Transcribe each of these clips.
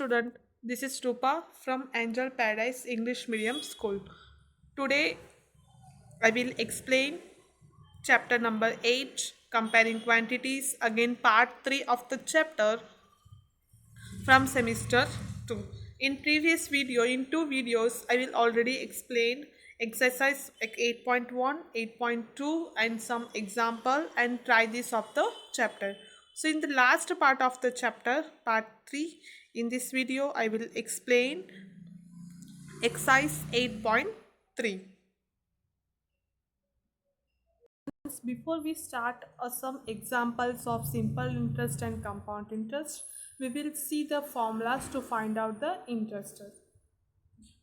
student. This is Rupa from Angel Paradise English Medium School. Today I will explain chapter number 8 comparing quantities, again part 3 of the chapter from semester 2. In previous video, in two videos, I will already explain exercise 8.1, 8.2 and some example and try this of the chapter. So in the last part of the chapter, part 3, in this video I will explain exercise 8.3. Before we start some examples of simple interest and compound interest, we will see the formulas to find out the interest.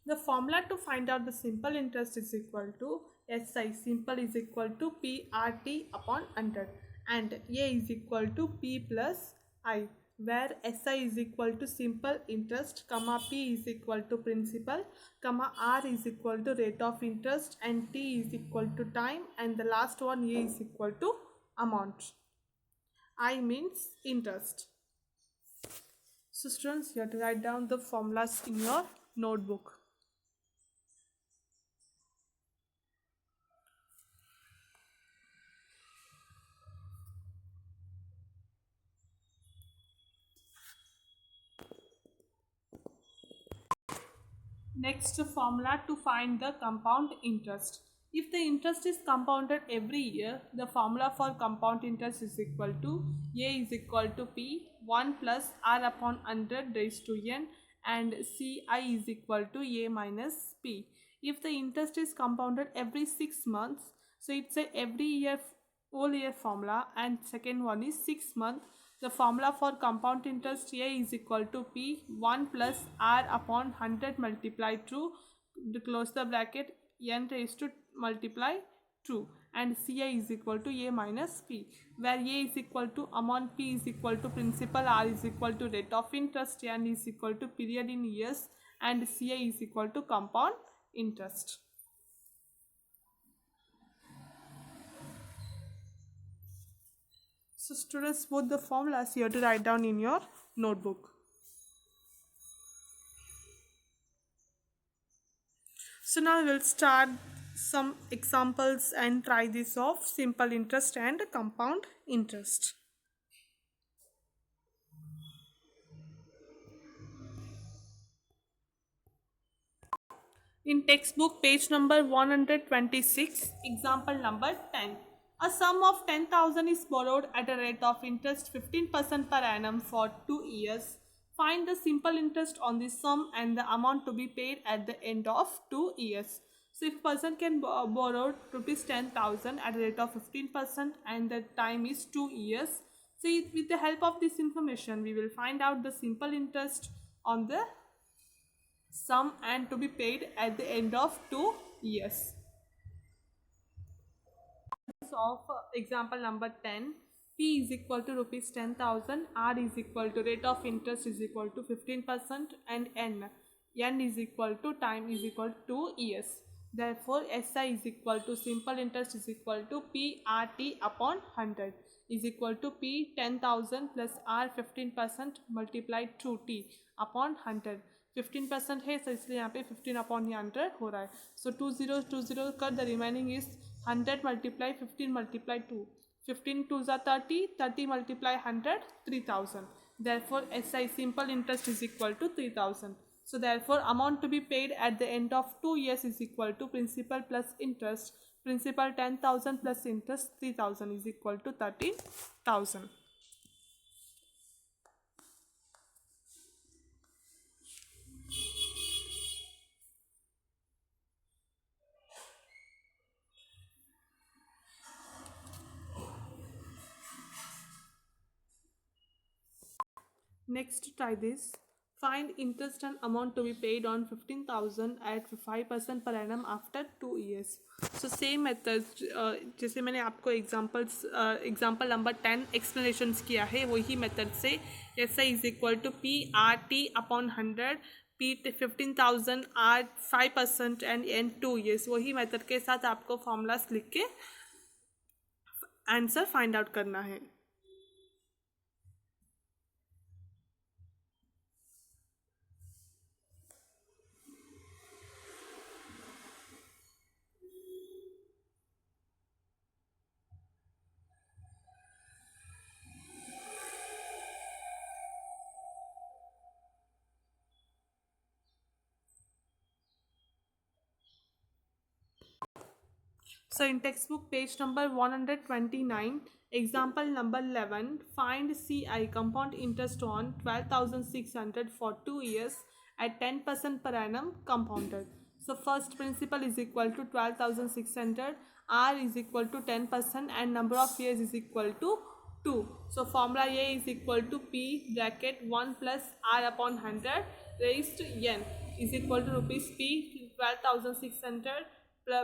The formula to find out the simple interest is equal to SI, simple is equal to PRT upon 100, and A is equal to P plus I, where SI is equal to simple interest, comma P is equal to principal, comma R is equal to rate of interest, and T is equal to time, and the last one A is equal to amount. I means interest. So students, you have to write down the formulas in your notebook. Next formula to find the compound interest. If the interest is compounded every year, the formula for compound interest is equal to A is equal to P 1 plus R upon 100 raised to N, and CI is equal to A minus P. If the interest is compounded every 6 months, so it's a every year whole year formula, and second one is 6 month. The formula for compound interest A is equal to P 1 plus R upon 100 multiplied to close the bracket N raised to multiply 2, and CI is equal to A minus P, where A is equal to amount, P is equal to principal, R is equal to rate of interest, N is equal to period in years, and CI is equal to compound interest. So students, both the formulas you have to write down in your notebook. So now we will start some examples and try this of simple interest and compound interest. In textbook page number 126, example number 10. A sum of 10,000 is borrowed at a rate of interest 15% per annum for 2 years. Find the simple interest on this sum and the amount to be paid at the end of 2 years. So if person can borrow rupees 10,000 at a rate of 15% and the time is 2 years. So with the help of this information, we will find out the simple interest on the sum and to be paid at the end of 2 years. Of example number 10, P is equal to rupees 10,000, R is equal to rate of interest is equal to 15%, and N is equal to time is equal to 2 years. Therefore, SI is equal to simple interest is equal to PRT upon 100 is equal to P 10,000 plus R 15% multiplied 2T upon 100. 15% है, so इसलिए यहाँ पे 15 upon 100 हो रहा है. So 20 कर, the remaining is 100 multiply 15 multiply 2. 15 2s are 30, 30 multiply 100, 3000. Therefore, SI simple interest is equal to 3000. So therefore, amount to be paid at the end of 2 years is equal to principal plus interest. Principal 10,000 plus interest 3000 is equal to 13,000. Next, try this. Find interest and amount to be paid on 15,000 at 5% per annum after 2 years. So same method जैसे मैंने आपको example number 10 explanations किया है, वही method से SI is equal to PRT upon 100, P 15,000, R 5% and N 2 years, वही method के साथ आपको फॉर्मूलास लिख के आंसर फाइंड आउट करना है. So in textbook page number 129, example number 11, find CI compound interest on 12,600 for 2 years at 10% per annum compounded. So first principal is equal to 12,600, R is equal to 10% and number of years is equal to 2. So formula A is equal to P bracket 1 plus R upon 100 raised to N is equal to rupees P 12,600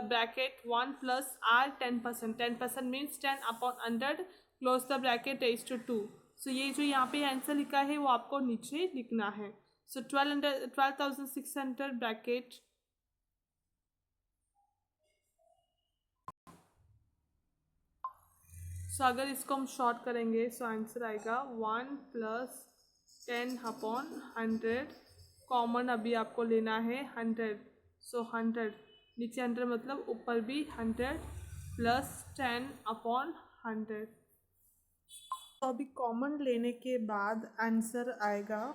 bracket 1 plus R 10%. 10% means 10 upon 100 close the bracket raised to 2. So ये जो यहाँ पे answer लिखा है वो आपको नीचे लिखना है. So 12,600 bracket अगर इसको हम शॉर्ट करेंगे सो आंसर आएगा 1 प्लस 10 अपॉन 100. कॉमन अभी आपको लेना है 100. सो 100 नीचे 100 मतलब ऊपर भी 100 प्लस 10 अपॉन 100. तो अभी कॉमन लेने के बाद आंसर आएगा.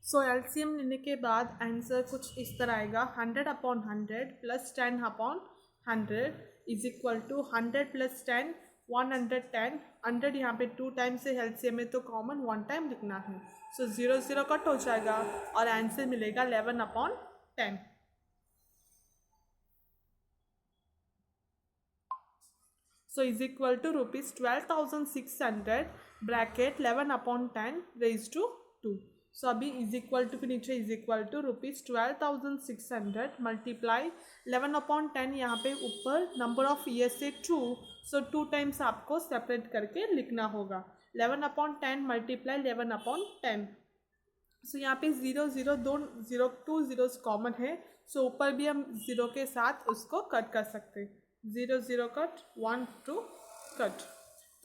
सो एलसीएम लेने के बाद आंसर कुछ इस तरह आएगा. 100 upon 100 plus 10 upon 100 is equal to 100 plus 10 110. 100 यहाँ पे 2 टाइम्स से एलसीएम में तो कॉमन 1 टाइम लिखना है. सो 0 0 कट हो जाएगा और आंसर मिलेगा 11 upon 10. So is equal to rupees 12,600 bracket 11 upon 10 raise to 2. So अभी इज इक्वल टू के नीचे is equal to rupees 12,600 multiply 11 upon 10 यहाँ पे ऊपर नंबर ऑफ ईयर से 2. सो 2 टाइम्स आपको सेपरेट करके लिखना होगा. 11 अपॉन 10 मल्टीप्लाई 11 अपॉन 10. सो यहाँ पे 0 0 2 0 कॉमन है. सो ऊपर भी हम 0 के साथ उसको कट कर सकते हैं. 0 0 कट 1 2 कट.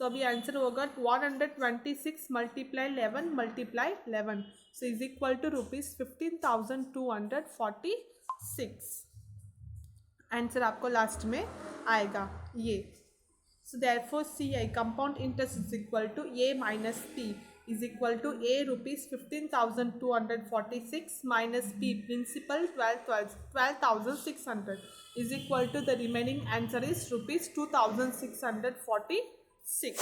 तो अभी आंसर होगा 126 multiply 11 multiply 11. So is equal to rupees 15,246. Answer आपको लास्ट में आएगा ये. So therefore C I compound interest is equal to A minus P is equal to A rupees 15,246 minus P principal 12,600 is equal to the remaining answer is rupees 2,646.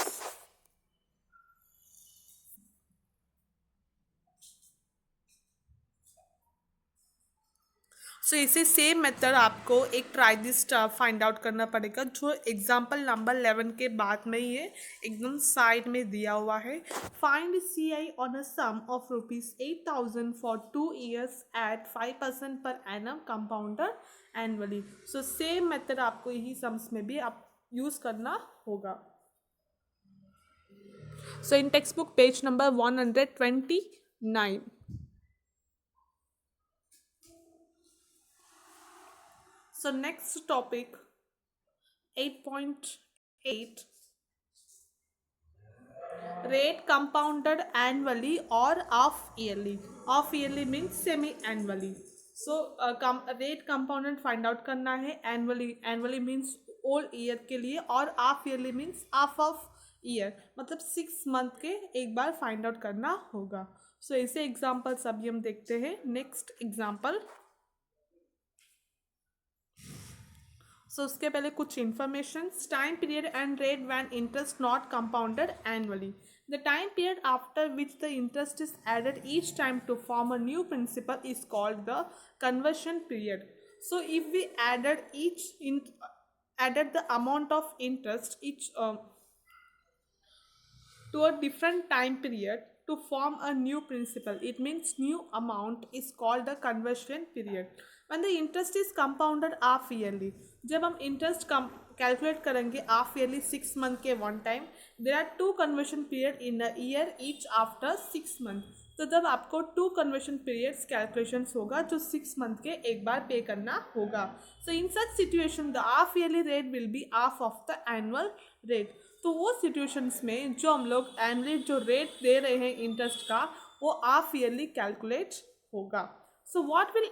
So इसे same method आपको एक try this find out करना पड़ेगा जो example number 11 के बाद में ही है. एकदम साइड में दिया हुआ है. Find C I on a sum of rupees 8,000 for 2 years at 5% per annum compounded annually. So same method आपको यही सम्स में भी आप यूज करना होगा. So in textbook page number 129. So next topic 8.8 rate compounded annually or half yearly. Half yearly means semi annually. So rate compounded find out करना है. annually means all year के लिए और half yearly means half of year मतलब 6 month के एक बार find out करना होगा. So ऐसे examples अभी हम देखते हैं. next example. सो उसके पहले कुछ information. Time period and rate when interest not compounded annually. The time period after which the interest is added each time to form a new principal is called the conversion period. So if we added the amount of interest each to a different time period to form a new principal, it means new amount is called the conversion period. When the interest is compounded half yearly, जब हम interest calculate करेंगे half yearly 6 month के one time, there are 2 conversion period in a year each after 6 month. तो तब आपको 2 conversion periods calculations होगा जो 6 month के एक बार पे करना होगा. So in such situation the half yearly rate will be half of the annual rate. तो वो सिचुएशंस में जो हम लोग एनुअली जो रेट दे रहे हैं इंटरेस्ट का वो हाफ ईयरली कैलकुलेट होगा. So what will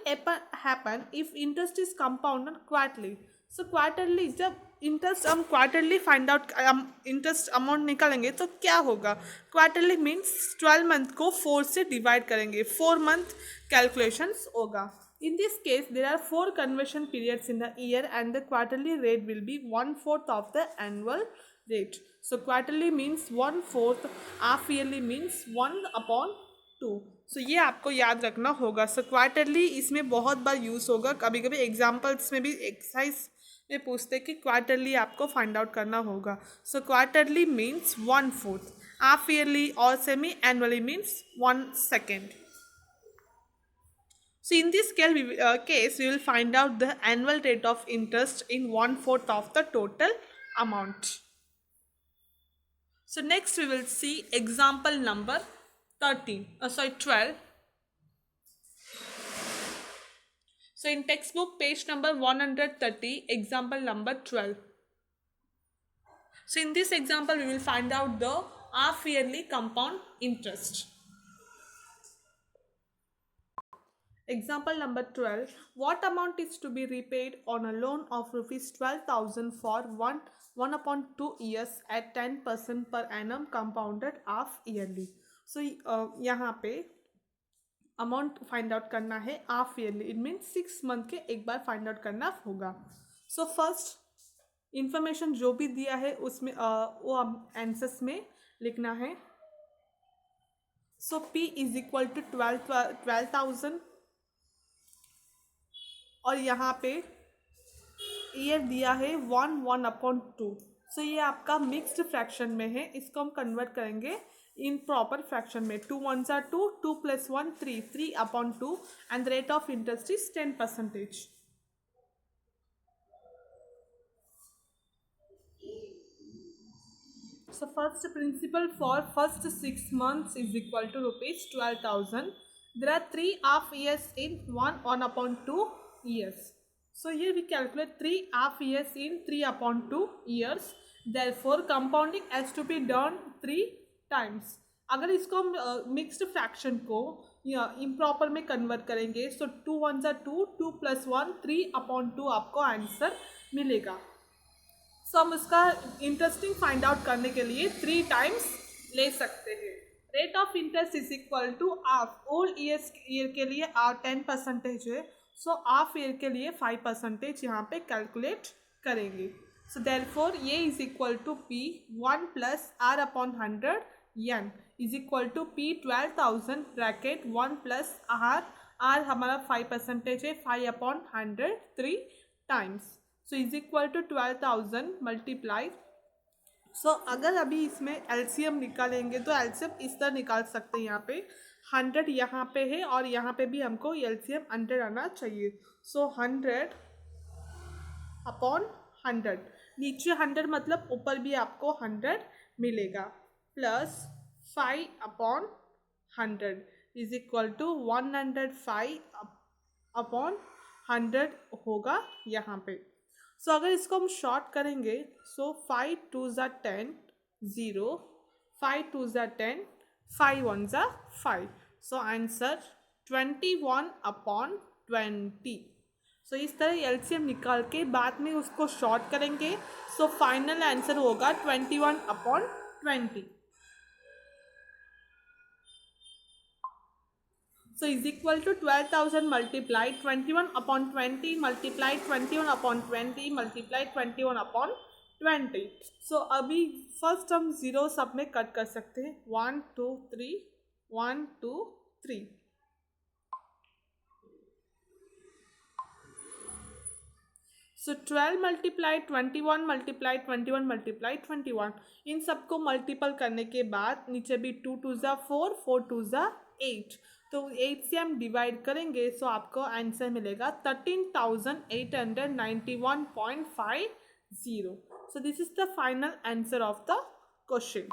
happen if interest is compounded quarterly. So quarterly जब इंटरेस्ट हम quarterly find out interest amount निकालेंगे तो क्या होगा. क्वार्टरली मीन्स 12 मंथ को 4 से डिवाइड करेंगे. 4 मंथ कैलकुलेशंस होगा. In this case, there are 4 conversion periods in the year and the quarterly rate will be 1/4 of the annual rate. So quarterly means 1/4, half yearly means 1/2. So ये आपको याद रखना होगा. So quarterly इसमें बहुत बार use होगा. कभी कभी एग्जाम्पल्स में भी एक्सरसाइज में पूछते कि क्वार्टरली आपको फाइंड आउट करना होगा. सो क्वार्टरली मीन्स 1/4, हाफ ईयरली और semi annually means 1/2. So in this case, we will find out the annual rate of interest in 1/4 of the total amount. So next we will see example number 12. So in textbook page number 130, example number 12. So in this example, we will find out the half yearly compound interest. Example number 12. What amount is to be repaid on a loan of rupees 12,000 for 1/2 years at 10% per annum compounded half yearly? So यहाँ पे amount find out करना है half yearly. It means 6 month के एक बार find out करना होगा. So first information जो भी दिया है उसमें वो आंसर्स में लिखना है. So P is equal to 12,000 और यहाँ पे ईयर दिया है 1/2. सो ये आपका मिक्स्ड फ्रैक्शन में है. इसको हम कन्वर्ट करेंगे इन प्रॉपर फ्रैक्शन में. 2 1s are 2, 2 + 1 3, 3/2 and the rate of interest is 10%. So first principal for first 6 months is equal to rupees 12,000. There are 3 half years in 1/2 years. So here we calculate 3 half years in 3/2 years. Therefore compounding has to be done 3 times. अगर इसको हम mixed fraction को improper में convert करेंगे सो 2 1s are 2, 2 + 1 3/2 आपको answer मिलेगा. सो हम उसका इंटरेस्टिंग फाइंड आउट करने के लिए 3 टाइम्स ले सकते हैं. Rate of interest is equal to half. Old year के लिए 10% है. सो हाफ ईयर के लिए 5% यहाँ पे कैलकुलेट करेंगे. So therefore A is equal to P 1 + R/100 N is equal to P 12,000 bracket 1 + R हमारा 5% है. 5/100 3 times. So is equal to 12,000 multiply. सो अगर अभी इसमें एलसीएम निकालेंगे तो एलसीएम इस तरह निकाल सकते हैं. यहाँ पे 100 यहाँ पे है और यहाँ पे भी हमको एलसीएम 100 आना चाहिए. सो 100/100 नीचे 100 मतलब ऊपर भी आपको 100 मिलेगा. प्लस 5/100 इज इक्वल टू 105/100 होगा यहाँ पे. सो अगर इसको हम शॉर्ट करेंगे सो 5 2s are 10 0, 5 2s are 10, 5 1s are 5. So answer 21/20. सो इस तरह एलसीएम निकाल के बाद में उसको शॉर्ट करेंगे. सो फाइनल आंसर होगा 21/20. So is equal to 12,000 multiplied 21/20 multiplied 21/20 multiplied 21/20. So अभी फर्स्ट हम 0 सब में कट कर सकते हैं. 1 2 3 1 2 3. So 12 multiplied 21 multiplied 21 multiplied 21. इन सबको मल्टीपल करने के बाद नीचे भी 2 2s are 4, 4 2s are 8. तो 8 से हम डिवाइड करेंगे सो आपको आंसर मिलेगा 13,891.50. So this is the final answer of the question.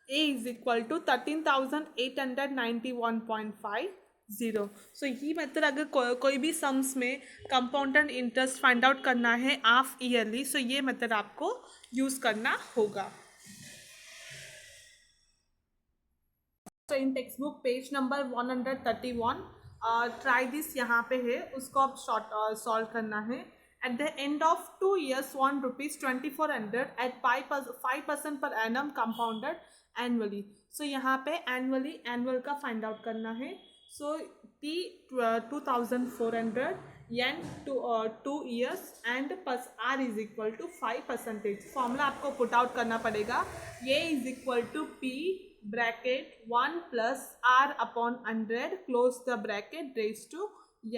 A is equal to 13,891.50. सो ये मेथड अगर कोई भी सम्स में कंपाउंडेड इंटरेस्ट फाइंड आउट करना है हाफ ईयरली सो ये मेथड आपको यूज़ करना होगा. So in textbook page number 131 try this यहाँ पे है उसको आप सॉल्व करना है. Eight the end of 2 years 1 rupees 2400 at 5% per annum compounded annually. सो यहाँ पे एनुअल का फाइंड आउट करना है. So T 2400, N 2 years and plus R is equal to 5%. Formula आपको पुट आउट करना पड़ेगा. ये is equal to P bracket 1 plus R upon 100 close the bracket raise to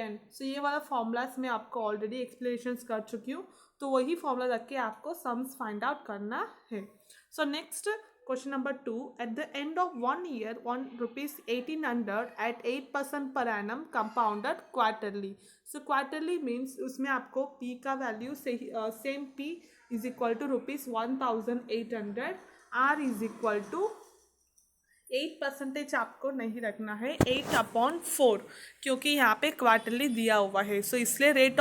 N. So ये वाला formulas मैं आपको ऑलरेडी एक्सप्लेनेशंस कर चुकी हूँ, तो वही फॉर्मूला रख के आपको सम्स फाइंड आउट करना है. So next question number 2. At the end of 1 year, rupees 1800 at 8% per annum compounded quarterly. So quarterly means उसमें आपको P का value same P is equal to rupees 1800. R is equal to 8% आपको नहीं रखना है, 8/4, क्योंकि यहाँ पे क्वार्टरली दिया हुआ है. सो इसलिए रेट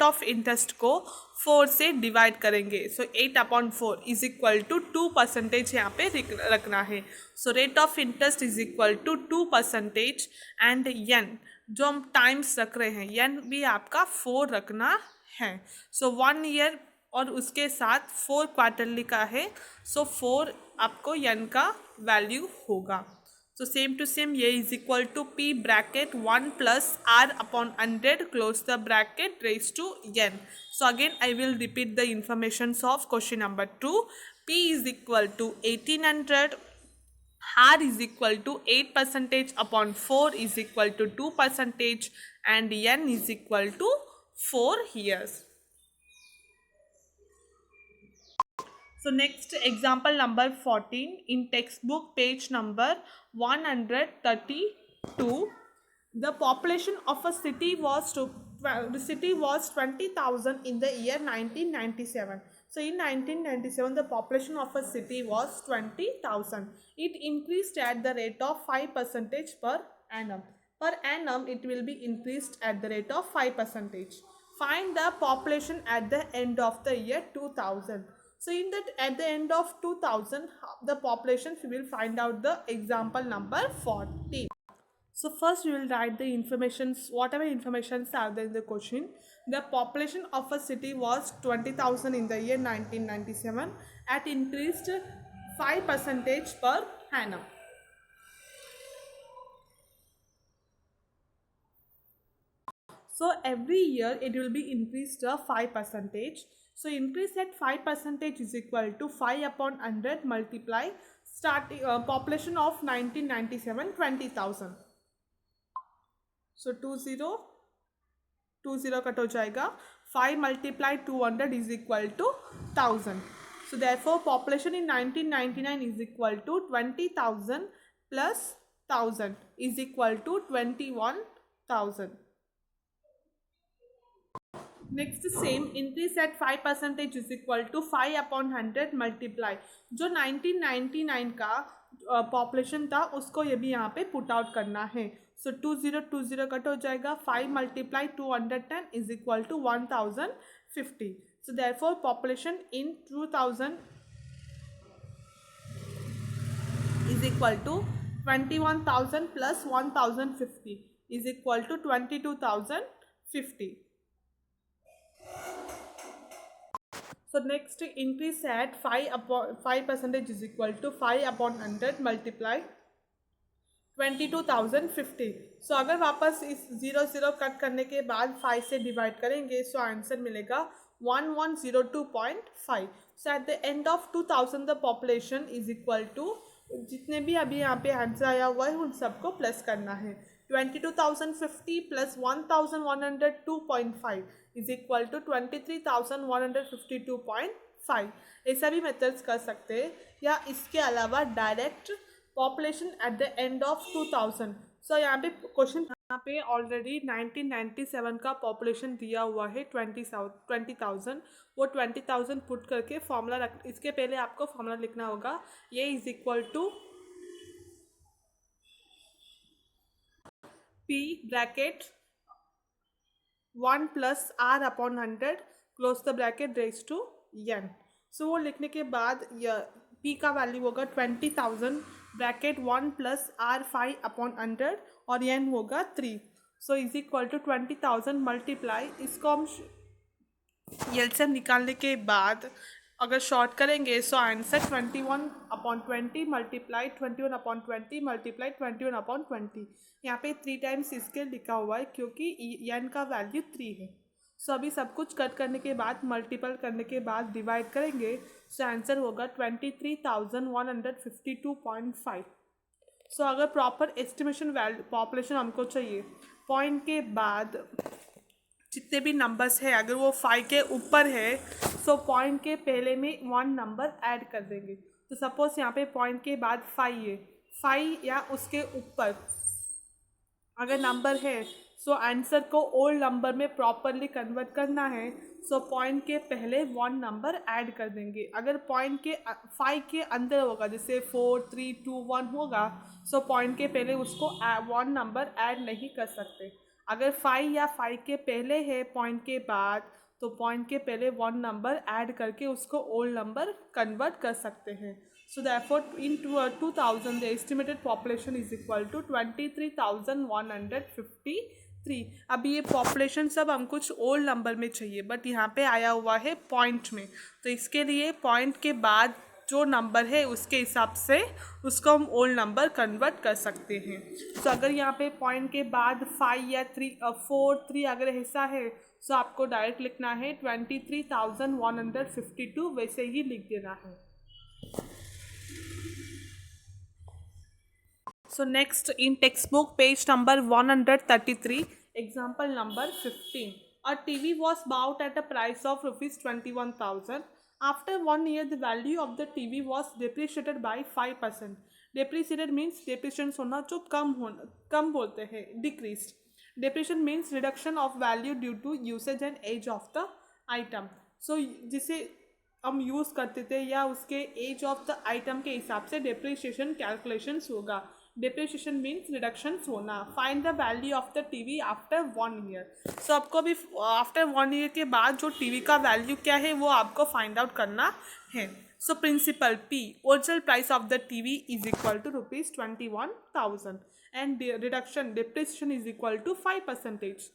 ऑफ इंटरेस्ट को 4 से डिवाइड करेंगे. सो 8/4 इज इक्वल टू 2% यहाँ पे रखना है. So rate of interest is equal to 2% and N जो हम टाइम्स रख रहे हैं, एन भी आपका 4 रखना है. सो 1 ईयर और उसके साथ 4 क्वार्टरली का है. सो 4 आपको एन का वैल्यू होगा. सो सेम टू सेम ये is equal to P bracket 1 plus R upon 100 close the bracket raise to N. So again I will repeat the information of question number 2. P is equal to 1800, R is equal to 8% upon 4 is equal to 2% and N is equal to 4 years. So next example number 14 in textbook page number 132. The population of a city was 20,000 in the year 1997. So in 1997 the population of a city was 20,000. It increased at the rate of 5% per annum. Per annum it will be increased at the rate of 5%. Find the population at the end of the year 2000. So in that at the end of 2000 the population, we will find out the example number 40. So first we will write the informations, whatever informations are there in the question. The population of a city was 20,000 in the year 1997 at increased 5% per annum. So every year it will be increased 5%. So increase at 5% is equal to 5/100 multiply starting population of 1997 20,000. So 20 cut हो जाएगा. 5 multiply 200 is equal to 1000. So therefore population in 1999 is equal to 20,000 plus 1000 is equal to 21,000. Next same increase at 5% is equal to 5/100 multiply जो 1999 का population था उसको ये भी यहाँ पे पुट आउट करना है. सो 20 कट हो जाएगा. 5 multiply 210 is equal to 1050. So therefore population in 2000 is equal to 21,000 plus 1050 is equal to 22,050. So next increase at 5% is equal to 5/100 multiply 22,050. So अगर वापस इस 0 कट करने के बाद 5 से डिवाइड करेंगे सो आंसर मिलेगा 1102.5. So at the end of 2000 the population is equal to जितने भी अभी यहाँ पे आंसर आया हुआ है उन सबको प्लस करना है. 22,050 plus 1,102.5 is equal to 23,152.5. ऐसा भी मेथड्स कर सकते हैं या इसके अलावा direct population at the end of 2000. सो यहाँ पे क्वेश्चन यहाँ पे ऑलरेडी 1997 का पॉपुलेशन दिया हुआ है 20,000. वो 20,000 पुट करके फॉर्मूला रख, इसके पहले आपको फॉर्मूला लिखना होगा. ये is equal to P bracket 1 plus R upon 100 close the bracket raise to N. So वो लिखने के बाद P का वैल्यू होगा 20,000 ब्रैकेट 1 प्लस R 5 अपॉन 100 और N होगा 3. So is equal to 20,000 multiply, इसको हम एलसीएम निकालने के बाद अगर शॉर्ट करेंगे सो आंसर 21/20 मल्टीप्लाई 21/20 मल्टीप्लाई 21/20। यहाँ पे 3 टाइम्स इसके लिखा हुआ है क्योंकि एन का वैल्यू 3 है। सो अभी सब कुछ कट करने के बाद मल्टीपल करने के बाद डिवाइड करेंगे सो आंसर होगा 23,152.5। सो अगर प्रॉपर एस्टिमेशन वैल्यू पॉपुलेशन हमको चाहिए, पॉइंट के बाद जितने भी नंबर्स है अगर वो 5 के ऊपर है सो पॉइंट के पहले में 1 नंबर ऐड कर देंगे। तो सपोज यहाँ पे पॉइंट के बाद 5 है, 5 या उसके ऊपर अगर नंबर है सो आंसर को ओल्ड नंबर में प्रॉपरली कन्वर्ट करना है सो पॉइंट के पहले 1 नंबर ऐड कर देंगे। अगर पॉइंट के 5 के अंदर होगा जैसे 4 3 2 1 होगा सो पॉइंट के पहले उसको 1 नंबर ऐड नहीं कर सकते। अगर 5 या 5 के पहले है पॉइंट के बाद तो पॉइंट के पहले 1 नंबर ऐड करके उसको ओल्ड नंबर कन्वर्ट कर सकते हैं। So therefore in 2000 the estimated population is equal to 23,153। अब ये पॉपुलेशन सब हम कुछ ओल्ड नंबर में चाहिए बट यहाँ पे आया हुआ है पॉइंट में, तो इसके लिए पॉइंट के बाद जो नंबर है उसके हिसाब से उसको हम ओल्ड नंबर कन्वर्ट कर सकते हैं। तो अगर यहाँ पे पॉइंट के बाद 5 या 4 3 अगर ऐसा है तो आपको डायरेक्ट लिखना है 23,152 वैसे ही लिख देना है। So next in textbook page number 133, example number 15. A TV was bought at a price of rupees 21,000. After 1 year the value of the TV was depreciated by 5%. Depreciated means depreciation होना जो कम बोलते हैं, decreased. Depreciation means reduction of value due to usage and age of the item. So जिसे हम use करते थे या उसके एज ऑफ द आइटम के हिसाब से डेप्रिसिएशन कैलकुलेशंस होगा। डेप्रिसिएशन मीन्स रिडक्शंस होना। Find the value of the TV after 1 year. So आपको भी आफ्टर 1 ईयर के बाद जो टीवी का वैल्यू क्या है वो आपको फाइंड आउट करना है। So principal P original price of the TV is equal to ₹21,000 and reduction depreciation is equal to 5%।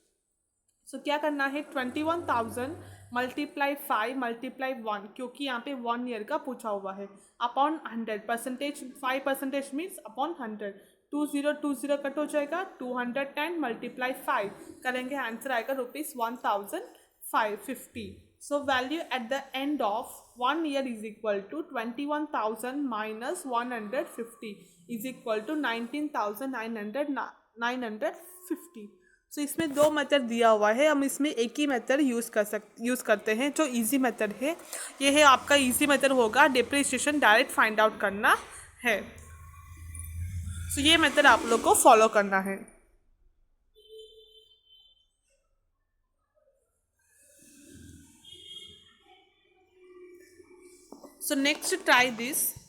So क्या करना है 21,000 मल्टीप्लाई 5 मल्टीप्लाई 1 क्योंकि यहाँ पे 1 ईयर का पूछा हुआ है अपॉन 100%। 5% means upon 100। 20 कट हो जाएगा 210 मल्टीप्लाई 5 करेंगे आंसर आएगा ₹1,550। So value at the end of 1 year is equal to 21,000 minus 150 is equal to 19,950। So इसमें 2 मेथड दिया हुआ है, हम इसमें एक ही मेथड यूज़ करते हैं जो इजी मेथड है। ये है आपका इजी मेथड होगा, डेप्रिसिएशन डायरेक्ट फाइंड आउट करना है। सो ये मेथड आप लोग को फॉलो करना है। So next try this.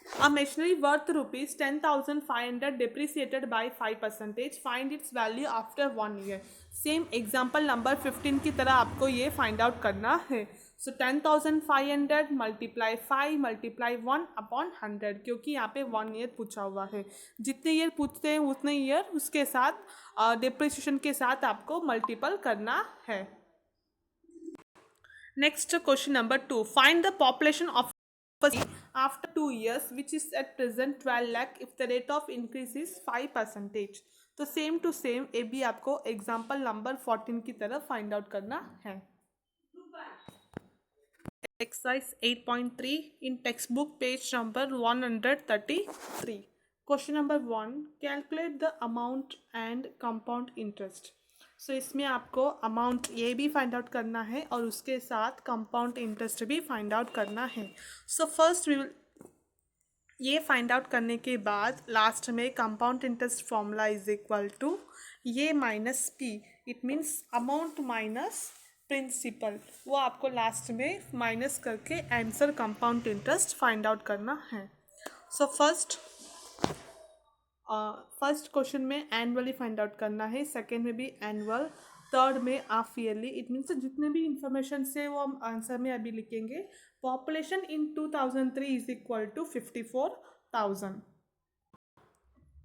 A machinery worth rupees 10,500 depreciated by 5%. Find its value after 1 year. Same example number 15 की तरह आपको ये फाइंड आउट करना है। सो 10,500 मल्टीप्लाई 5 मल्टीप्लाई 1 अपॉन 100 क्योंकि यहाँ पे 1 ईयर पूछा हुआ है। जितने ईयर पूछते हैं उतने ईयर उसके साथ डिप्रिसिएशन के साथ आपको मल्टीपल करना है। Next question number 2। Find the population of after 2 years which is at present 12 lakh if the rate of increase is 5%। तो सेम टू सेम ए भी आपको एग्जाम्पल नंबर 14 की तरफ फाइंड आउट करना है। Exercise 8.3 in textbook page number 133। Question number 1 calculate the amount and compound interest. So इसमें आपको amount ये भी फाइंड आउट करना है और उसके साथ कंपाउंड इंटरेस्ट भी फाइंड आउट करना है। सो फर्स्ट वी विल ये फाइंड आउट करने के बाद लास्ट में compound interest formula is equal to A minus P, it means amount minus principal, वो आपको लास्ट में माइनस करके answer compound interest find out करना है। सो फर्स्ट क्वेश्चन में एनुअली फाइंड आउट करना है, सेकेंड में भी एनुअल, थर्ड में हाफ ईयरली। इट मीन्स जितने भी इंफॉर्मेशन से वो हम आंसर में अभी लिखेंगे। Population in 2003 is equal to 54,000।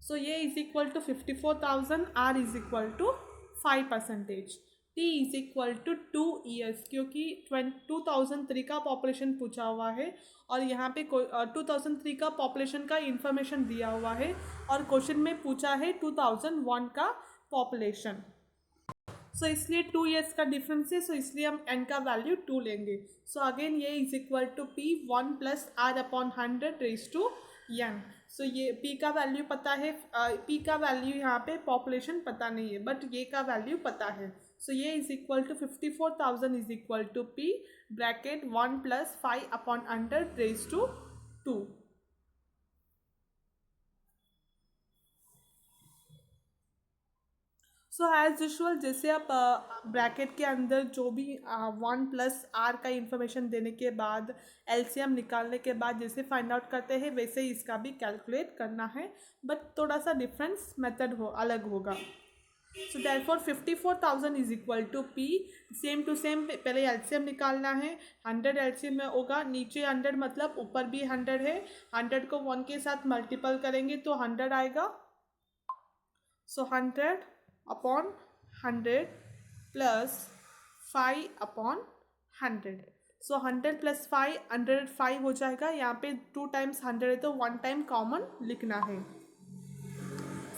So ये is equal to 54,000, R is equal to 5%। T is equal to 2 years, क्योंकि 2003 का पॉपुलेशन पूछा हुआ है और यहाँ पे 2003 का पॉपुलेशन का इंफॉर्मेशन दिया हुआ है और क्वेश्चन में पूछा है 2001 का पॉपुलेशन। सो इसलिए 2 years का डिफरेंस है, सो इसलिए हम n का वैल्यू 2 लेंगे। सो अगेन ये is equal to p 1 plus r upon 100 raise to n। So ये p का वैल्यू पता है, p का वैल्यू यहाँ पे पॉपुलेशन पता नहीं है बट ये का वैल्यू पता है। सो ये is equal to 54,000 is equal to p bracket 1 plus 5 upon 100 raise to 2। So as usual जैसे आप ब्रैकेट के अंदर जो भी 1 प्लस आर का इंफॉर्मेशन देने के बाद एलसीएम निकालने के बाद जैसे फाइंड आउट करते हैं वैसे ही इसका भी कैलकुलेट करना है, बट थोड़ा सा डिफरेंस मेथड अलग होगा। So therefore 54,000 is equal to p, same to same पहले एलसीएम निकालना है। 100 एलसीएम में होगा, नीचे 100 मतलब ऊपर भी 100 है, 100 को 1 के साथ मल्टीपल करेंगे तो 100 आएगा। सो 100 अपॉन 100 प्लस 5 अपॉन 100। सो 100 प्लस 5 105 हो जाएगा। यहाँ पे 2 टाइम्स 100 है तो 1 टाइम कॉमन लिखना है।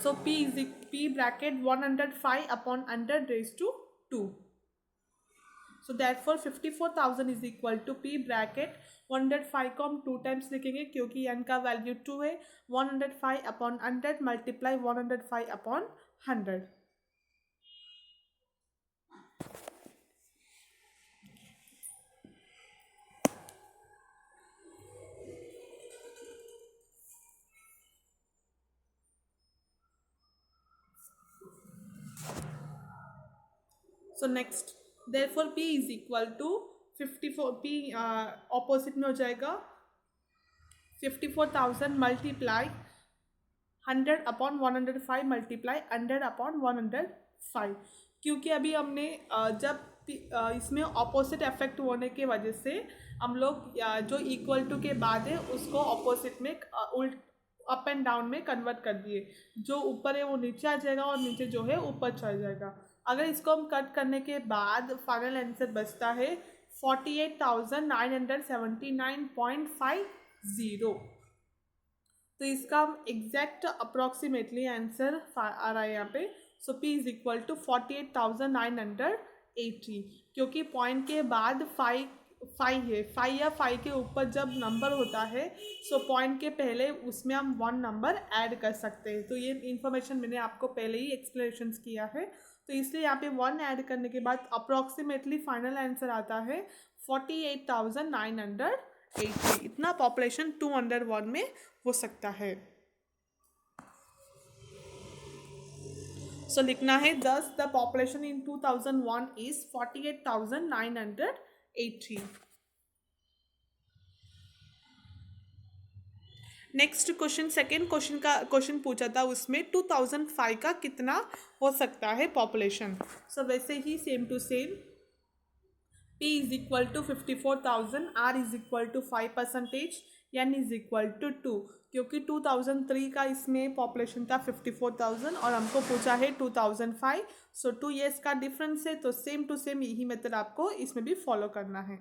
So p bracket 105 upon 100 raise to 2। So therefore 54,000 is equal to p bracket 105 को हम 2 टाइम्स लिखेंगे क्योंकि n का वैल्यू 2 है। 105 upon 100 multiply 105 upon 100। So next therefore p is equal to 54, p opposite में हो जाएगा 54,000 मल्टीप्लाई 100 अपॉन 105 मल्टीप्लाई 100 अपॉन 105, क्योंकि अभी हमने जब इसमें ऑपोजिट इफेक्ट होने के वजह से हम लोग जो इक्वल टू के बाद है उसको ऑपोजिट में उल्ट अप एंड डाउन में कन्वर्ट कर दिए। जो ऊपर है वो नीचे आ जाएगा और नीचे जो है ऊपर चल जाएगा। अगर इसको हम कट करने के बाद फाइनल आंसर बचता है 48,979.50। तो इसका हम एग्जैक्ट अप्रॉक्सीमेटली आंसर आ रहा है यहाँ पे। सो p इज इक्वल टू 48,980, क्योंकि पॉइंट के बाद 5 है, 5 या 5 के ऊपर जब नंबर होता है सो पॉइंट के पहले उसमें हम 1 नंबर ऐड कर सकते हैं। तो ये इन्फॉर्मेशन मैंने आपको पहले ही एक्सप्लेनेशन किया है, तो इसलिए यहाँ पे 1 ऐड करने के बाद अप्रॉक्सीमेटली फाइनल आंसर आता है 48,980। इतना पॉपुलेशन 201 में हो सकता है। सो लिखना है thus the population in 2001 is 48,980। Next question, second question पूछा था उसमें 2005 का कितना हो सकता है पॉपुलेशन। सो वैसे ही same to same p is equal to 54,000, r is equal to 5%, n is equal to 2, क्योंकि 2003 का इसमें पॉपुलेशन था 54,000 और हमको पूछा है 2005। सो 2 years का डिफरेंस है, तो सेम टू सेम यही मेथड आपको इसमें भी फॉलो करना है।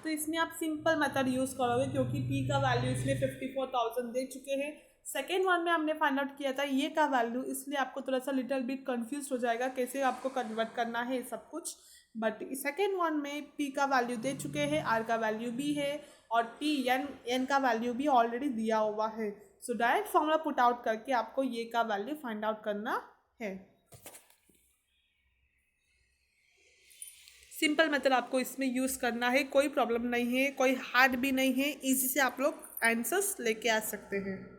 तो इसमें आप सिंपल मेथड यूज़ करोगे क्योंकि p का वैल्यू इसलिए 54,000 दे चुके हैं। सेकेंड वन में हमने फाइंड आउट किया था ये का वैल्यू, इसलिए आपको थोड़ा सा लिटिल बिट कंफ्यूज हो जाएगा कैसे आपको कन्वर्ट करना है सब कुछ। बट सेकेंड वन में p का वैल्यू दे चुके हैं, r का वैल्यू भी है और n का वैल्यू भी ऑलरेडी दिया हुआ है। So direct formula put out करके आपको ये का वैल्यू फाइंड आउट करना है। सिंपल मेथड आपको इसमें यूज़ करना है, कोई प्रॉब्लम नहीं है, कोई हार्ड भी नहीं है, इजी से आप लोग आंसर्स लेके आ सकते हैं।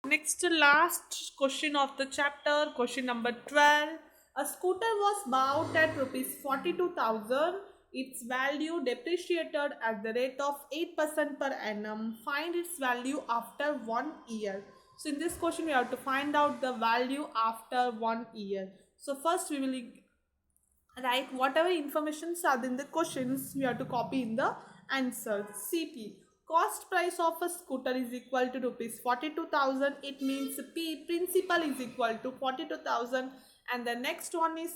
Next last question of the chapter, question number 12। A scooter was bought at ₹42,000. Its value depreciated at the rate of 8% per annum. Find its value after 1 year. So in this question we have to find out the value after 1 year. So first we will write whatever informations are in the questions we have to copy in the answer. CP. Cost price of a scooter is equal to ₹42,000. It means P principal is equal to 42,000 and the next one is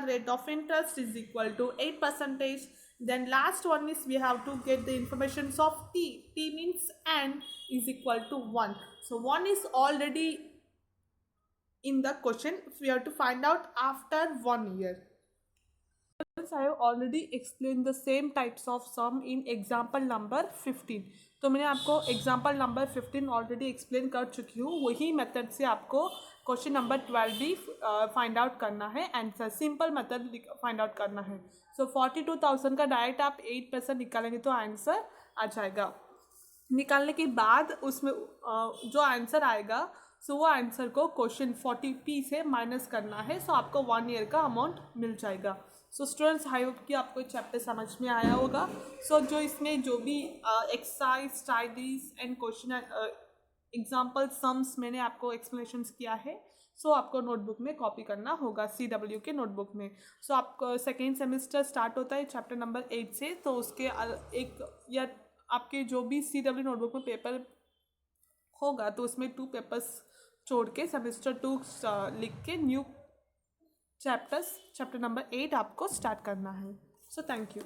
rate of interest is equal to 8%. Then last one is we have to get the informations of t. T means n is equal to 1. So 1 is already in the question. We have to find out after 1 year. I have already explained the same types of sum in example number 15. तो मैंने आपको example number 15 already explain कर चुकी हूँ. वही method से आपको question number 12 भी फाइंड आउट करना है. Answer simple method find out करना है. सो 42,000 का डायरेक्ट आप 8% निकालेंगे तो आंसर आ जाएगा. निकालने के बाद उसमें जो आंसर आएगा सो वो आंसर को क्वेश्चन 40p से माइनस करना है. सो आपको 1 ईयर का अमाउंट मिल जाएगा. सो स्टूडेंट्स आई होप कि आपको चैप्टर समझ में आया होगा. सो जो इसमें जो भी एक्सरसाइज स्टाइलीज एंड क्वेश्चन एग्जाम्पल सम्स मैंने आपको एक्सप्लेनेशंस किया है. सो आपको नोटबुक में कॉपी करना होगा CW के नोटबुक में. सो आपको सेकेंड सेमेस्टर स्टार्ट होता है चैप्टर नंबर 8 से. तो उसके एक या आपके जो भी CW नोटबुक में पेपर होगा तो उसमें 2 पेपर्स छोड़ के सेमेस्टर 2 लिख के न्यू चैप्टर नंबर 8 आपको स्टार्ट करना है. So thank you.